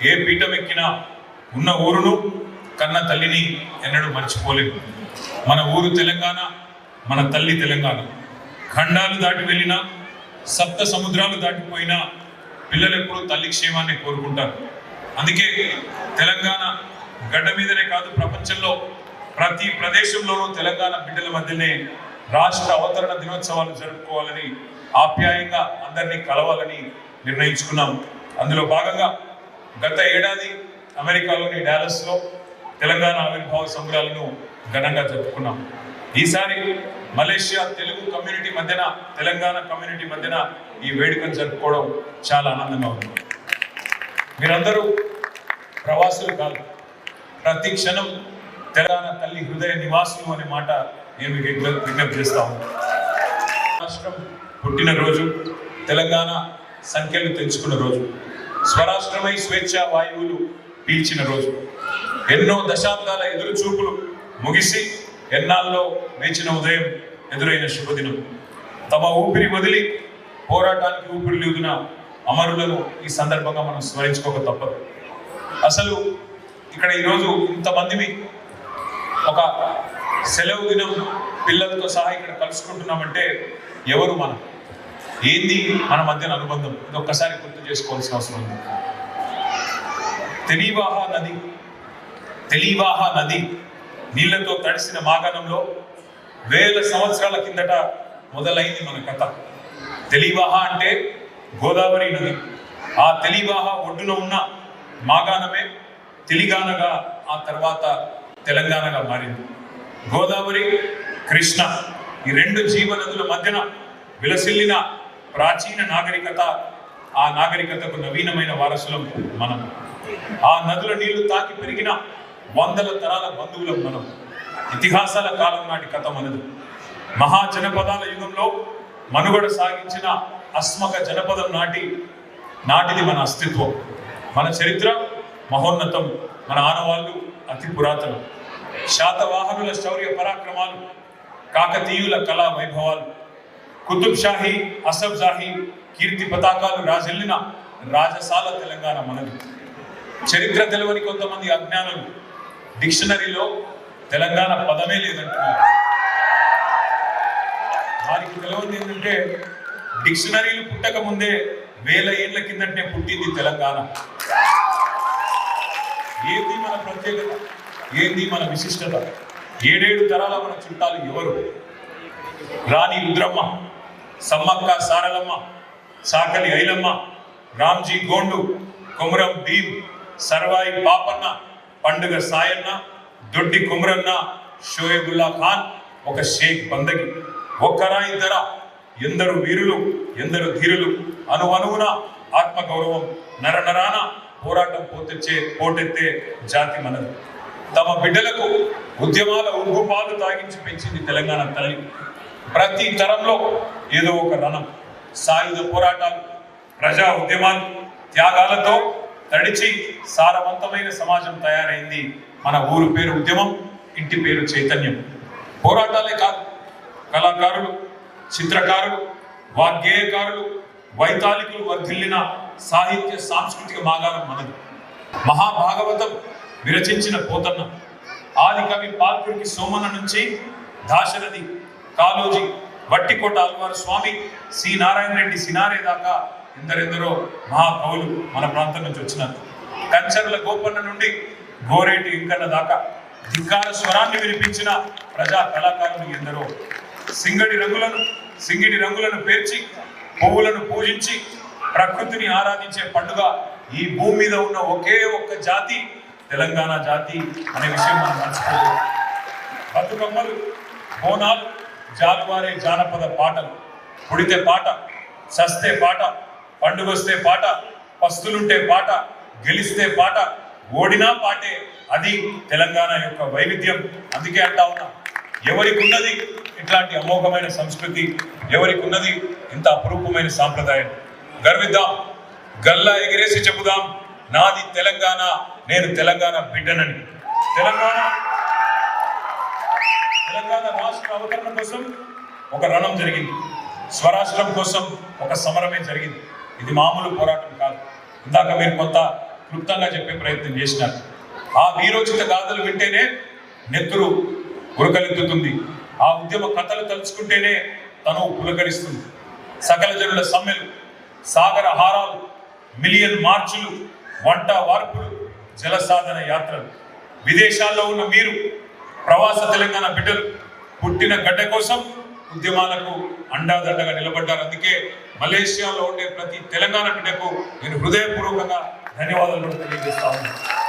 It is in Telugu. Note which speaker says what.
Speaker 1: ఏ పీఠం ఎక్కినా ఉన్న ఊరును కన్న తల్లిని ఎన్నడూ మర్చిపోలేము. మన ఊరు తెలంగాణ, మన తల్లి తెలంగాణ. ఖండాలు దాటి వెళ్ళినా, సప్త సముద్రాలు దాటిపోయినా పిల్లలు ఎప్పుడు తల్లి క్షేమాన్ని కోరుకుంటారు. అందుకే తెలంగాణ గడ్డ మీదనే కాదు, ప్రపంచంలో ప్రతి ప్రదేశంలోనూ తెలంగాణ బిడ్డల మధ్యనే రాష్ట్ర అవతరణ దినోత్సవాలు జరుపుకోవాలని, ఆప్యాయంగా అందరినీ కలవాలని నిర్ణయించుకున్నాం. అందులో భాగంగా గత ఏడాది అమెరికాలోని డాలస్లో తెలంగాణ ఆవిర్భావ సంబరాలను ఘనంగా జరుపుకున్నాం. ఈసారి మలేషియా తెలుగు కమ్యూనిటీ మధ్యన, తెలంగాణ కమ్యూనిటీ మధ్యన ఈ వేడుకను జరుపుకోవడం చాలా ఆనందంగా ఉంది. మీరందరూ ప్రవాసులు కాదు, ప్రతి క్షణం తెలంగాణ తల్లి హృదయ నివాసులు అనే మాట నేను విజ్ఞప్తి చేస్తాను. రాష్ట్రం పుట్టినరోజు, తెలంగాణ సంఖ్యలు తెంచుకున్న రోజు, స్వరాష్ట్రమై స్వేచ్ఛ వాయువులు పీల్చిన రోజు, ఎన్నో దశాబ్దాల ఎదురు చూపులు ముగిసి ఎన్నాళ్ళలో వేచిన ఉదయం ఎదురైన శుభదినం. తమ ఊపిరి వదిలి పోరాటానికి ఊపిరిలుదిన అమరులను ఈ సందర్భంగా మనం స్మరించుకోక తప్పదు. అసలు ఇక్కడ ఈరోజు ఇంతమంది ఒక సెలవు దినం పిల్లలతో సహా ఇక్కడ కలుసుకుంటున్నామంటే ఎవరు మనం, ఏంది మన మధ్యన అనుబంధం, ఇది ఒక్కసారి గుర్తు చేసుకోవాల్సిన అవసరం ఉంది. తెలివాహ నది నీళ్లతో తడిసిన మాగాణంలో వేల సంవత్సరాల కిందట మొదలైంది మన కథ. తెలివాహ అంటే గోదావరి నది. ఆ తెలివాహ ఒడ్డున ఉన్న మాగాణమే తెలిగానగా ఆ తర్వాత తెలంగాణగా మారింది. గోదావరి, కృష్ణ ఈ రెండు జీవనదుల మధ్యన విలసిల్లిన ప్రాచీన నాగరికత, ఆ నాగరికతకు నవీనమైన వారసులం మనం. ఆ నదుల నీళ్లు తాకి పెరిగిన వందల తరాల బంధువులం మనం. ఇతిహాసాల కాలం నాటి కథ మనది. మహాజనపదాల యుగంలో మనుగడ సాగించిన అస్మక జనపదం నాటిది మన అస్తిత్వం. మన చరిత్ర మహోన్నతం, మన ఆనవాళ్ళు అతి పురాతనం. శాతవాహనుల శౌర్య పరాక్రమాలు, కాకతీయుల కళా వైభవాలు, కుతుబ్ షాహీ, అసఫ్ జాహీ కీర్తి పతాకాలు రాజెల్లిన రాజసాల తెలంగాణ మనది. చరిత్ర తెలియని కొంతమంది అజ్ఞానులు డిక్షనరీలో తెలంగాణ పదమే లేదంటున్నారు. వారికి తెలియదు ఏంటంటే డిక్షనరీలు పుట్టక ముందే 1000 ఏళ్ల కిందటే పుట్టింది తెలంగాణ. ఏంది మన ప్రత్యేకత, ఏంది మన విశిష్టత, 7 తరాల మన చుట్టాలు ఎవరు? రాణి రుద్రమ్మ, సమ్మక్క సారలమ్మ, సాకలి ఐలమ్మ, రామ్జీ గోండు, కొమురం భీం, సర్వాయి పాపన్న, పండుగ సాయన్న, దొడ్డి కుమరన్న, షోయబుల్లా ఖాన్, ఒక షేక్ బందగి. ఒక్కరా ఇద్దరా, ఎందరు వీరులు, ఎందరు ధీరులు, అనువనువున ఆత్మగౌరవం, నరనరాన పోరాటం పోటెత్తే జాతి మనది. తమ బిడ్డలకు ఉద్యమాల ఉగ్గుపాలు తాగించి పెంచింది తెలంగాణ తల్లి. ప్రతి తరంలో ఏదో ఒక రణం, సాయుధ పోరాటాలు, ప్రజా ఉద్యమాలు, త్యాగాలతో తడిచి సారవంతమైన సమాజం తయారైంది. మన ఊరు పేరు ఉద్యమం, ఇంటి పేరు చైతన్యం. పోరాటాలే కాదు, కళాకారులు, చిత్రకారులు, వాగ్గేయకారులు, వైతాళికులు వర్ధిల్లిన సాహిత్య సాంస్కృతిక మాగాణం మనది. మహాభాగవతం విరచించిన పోతన్న, ఆది కవి పాల్కుడికి సోమన్న నుంచి దాశరథి, కాళోజీ, వట్టికోట అల్వారు స్వామి, సి నారాయణ రెడ్డి సినారే దాకా ఎందరెందరో మహాకవులు మన ప్రాంతం నుంచి వచ్చినారు. కంచర్ల గోపన్న నుండి గోరేటి ఇంకన్న దాకా ధిక్కార స్వరాన్ని వినిపించిన ప్రజా కళాకారులు ఎందరో. సింగిడి రంగులను పేర్చి పువ్వులను పూజించి ప్రకృతిని ఆరాధించే పండుగ ఈ భూమి మీద ఉన్న ఒకే ఒక్క జాతి తెలంగాణ జాతి అనే విషయం మనం మర్చిపోలేదు. బతుకమ్మలు, బోనాలు, జాలువారే జానపద పాటలు, పుడితే పాట, సస్తే పాట, పండుగొస్తే పాట, పస్తులుంటే పాట, గెలిస్తే పాట, ఓడినా పాటే. అది తెలంగాణ యొక్క వైవిధ్యం. అందుకే అంటా ఉన్నా, ఎవరికి ఉన్నది ఇట్లాంటి అమోఘమైన సంస్కృతి, ఎవరికి ఉన్నది ఇంత అపురూపమైన సాంప్రదాయం. గర్విద్దాం, గల్లా ఎగిరేసి చెబుదాం, నాది తెలంగాణ, నేను తెలంగాణ బిడ్డనని. తెలంగాణ రాష్ట్ర అవతరణ కోసం ఒక రణం జరిగింది, స్వరాష్ట్రం కోసం ఒక సమరమే జరిగింది. ఇది మామూలు పోరాటం కాదు. ఇందాక మీరు కొంత క్లుప్తంగా చెప్పే ప్రయత్నం చేసినారు. ఆ వీరోచిత గాథలు వింటేనే నెత్తురు ఉరకలెత్తుతుంది. ఆ ఉద్యమ కథలు తలుచుకుంటేనే తను పులకరిస్తుంది. సకల జనుల సమ్మెలు, సాగర హారాలు, మిలియన్ మార్చులు, వంట వార్పులు, జల సాధన యాత్రలు. విదేశాల్లో ఉన్న మీరు ప్రవాస తెలంగాణ బిడ్డలు పుట్టిన గడ్డ కోసం ఉద్యమాలకు అండాదండగా నిలబడ్డారు. అందుకే మలేషియాలో ఉండే ప్రతి తెలంగాణ బిడ్డకు నేను హృదయపూర్వకంగా ధన్యవాదాలు తెలియజేస్తా ఉన్నాను.